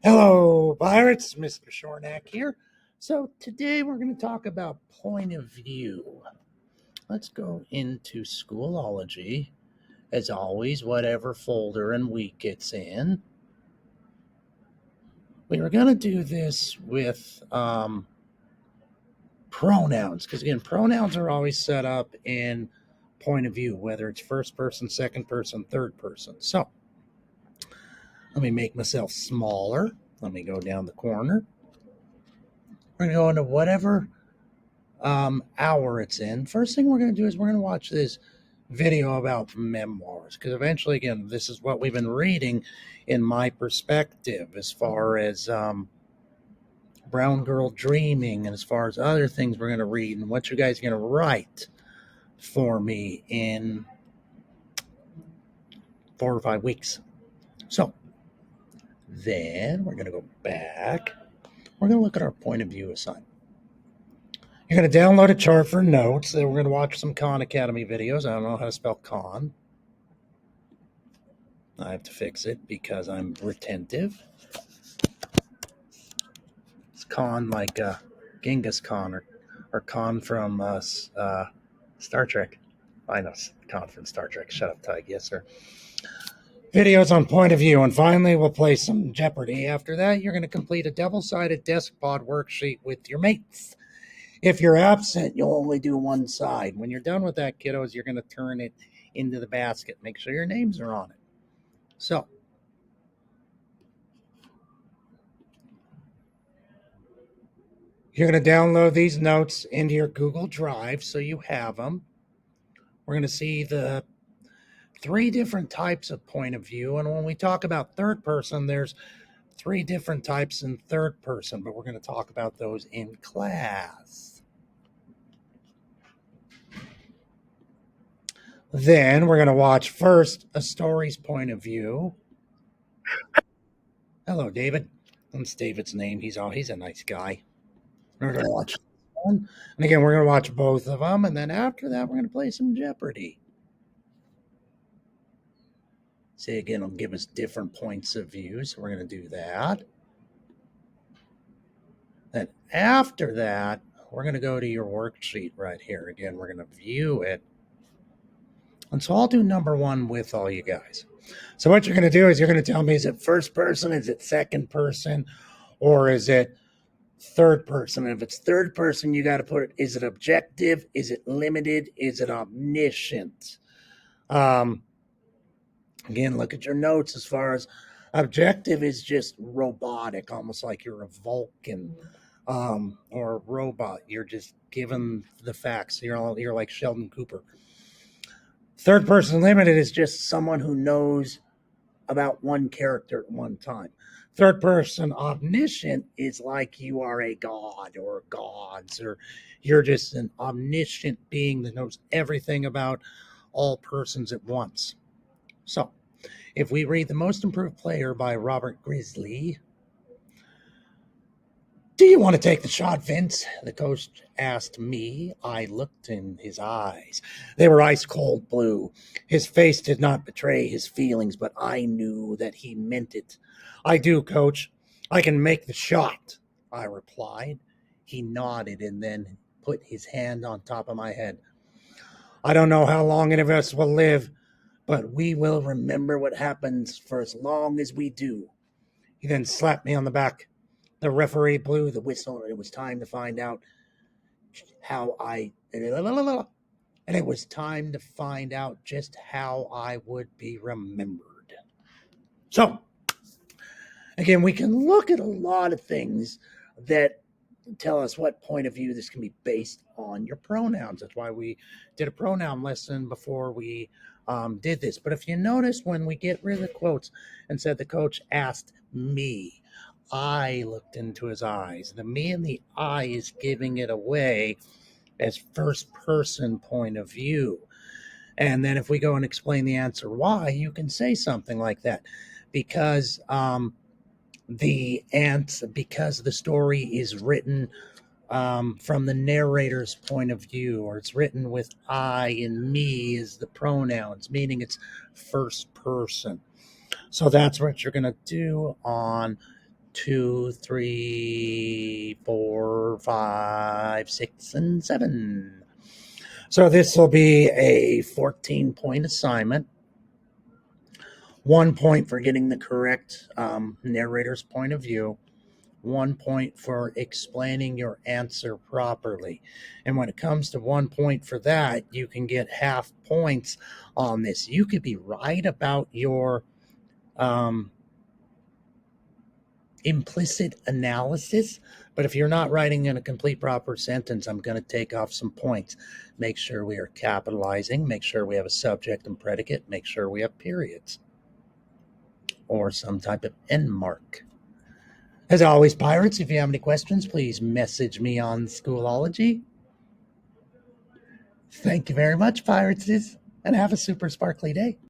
Hello, pirates. Mr. Shornack here. So today we're going to talk about point of view. Let's go into Schoolology. As always, whatever folder and week it's in. We were going to do this with pronouns, because again, pronouns are always set up in point of view, whether it's first person, second person, third person. So let me make myself smaller. Let me go down the corner. We're going to go into whatever hour it's in. First thing we're going to do is we're going to watch this video about memoirs, because eventually, again, this is what we've been reading in my perspective as far as Brown Girl Dreaming and as far as other things we're going to read and what you guys are going to write for me in 4 or 5 weeks. So then we're going to go back. We're going to look at our point of view assignment. You're going to download a chart for notes. Then we're going to watch some Khan Academy videos. I don't know how to spell Khan. I have to fix it because I'm retentive. It's Khan like Genghis Khan or Khan from Star Trek. I know Khan from Star Trek. Shut up, Tig. Yes, sir. Videos on point of view. And finally, we'll play some Jeopardy. After that, you're going to complete a double-sided desk pod worksheet with your mates. If you're absent, you'll only do one side. When you're done with that, kiddos, you're going to turn it into the basket. Make sure your names are on it. So, you're going to download these notes into your Google Drive so you have them. We're going to see the 3 different types of point of view. And when we talk about third person, there's 3 different types in third person, but we're going to talk about those in class. Then we're going to watch first a story's point of view. Hello, David. That's David's name. He's a nice guy. We're going to watch one. And again, we're going to watch both of them. And then after that, we're going to play some Jeopardy. See, again, it'll give us different points of view. So we're going to do that. Then after that, we're going to go to your worksheet right here. Again, we're going to view it. And so I'll do number 1 with all you guys. So what you're going to do is you're going to tell me, is it first person, is it second person, or is it third person? And if it's third person, you got to put it, is it objective? Is it limited? Is it omniscient? Again, look at your notes. As far as objective is just robotic, almost like you're a Vulcan or a robot. You're just given the facts. You're like Sheldon Cooper. Third person limited is just someone who knows about one character at one time. Third person omniscient is like you are a god or gods, or you're just an omniscient being that knows everything about all persons at once. So, if we read The Most Improved Player by Robert Grizzly. Do you want to take the shot, Vince? The coach asked me. I looked in his eyes. They were ice-cold blue. His face did not betray his feelings, but I knew that he meant it. I do, Coach. I can make the shot, I replied. He nodded and then put his hand on top of my head. I don't know how long any of us will live, but we will remember what happens for as long as we do. He then slapped me on the back. The referee blew the whistle, and it was time to find out just how I would be remembered. So, again, we can look at a lot of things that tell us what point of view this can be based on your pronouns. That's why we did a pronoun lesson before we did this. But if you notice, when we get rid of the quotes and said the coach asked me, I looked into his eyes. The me and the I is giving it away as first person point of view. And then if we go and explain the answer why, you can say something like that. Because the story is written from the narrator's point of view, or it's written with I and me as the pronouns, meaning it's first person. So that's what you're going to do on 2, 3, 4, 5, 6, and 7. So this will be a 14-point assignment. 1 point for getting the correct narrator's point of view. 1 point for explaining your answer properly. And when it comes to 1 point for that, you can get half points on this. You could be right about your implicit analysis, but if you're not writing in a complete proper sentence, I'm going to take off some points. Make sure we are capitalizing, make sure we have a subject and predicate, make sure we have periods or some type of end mark. As always, Pirates, if you have any questions, please message me on Schoolology. Thank you very much, Pirates, and have a super sparkly day.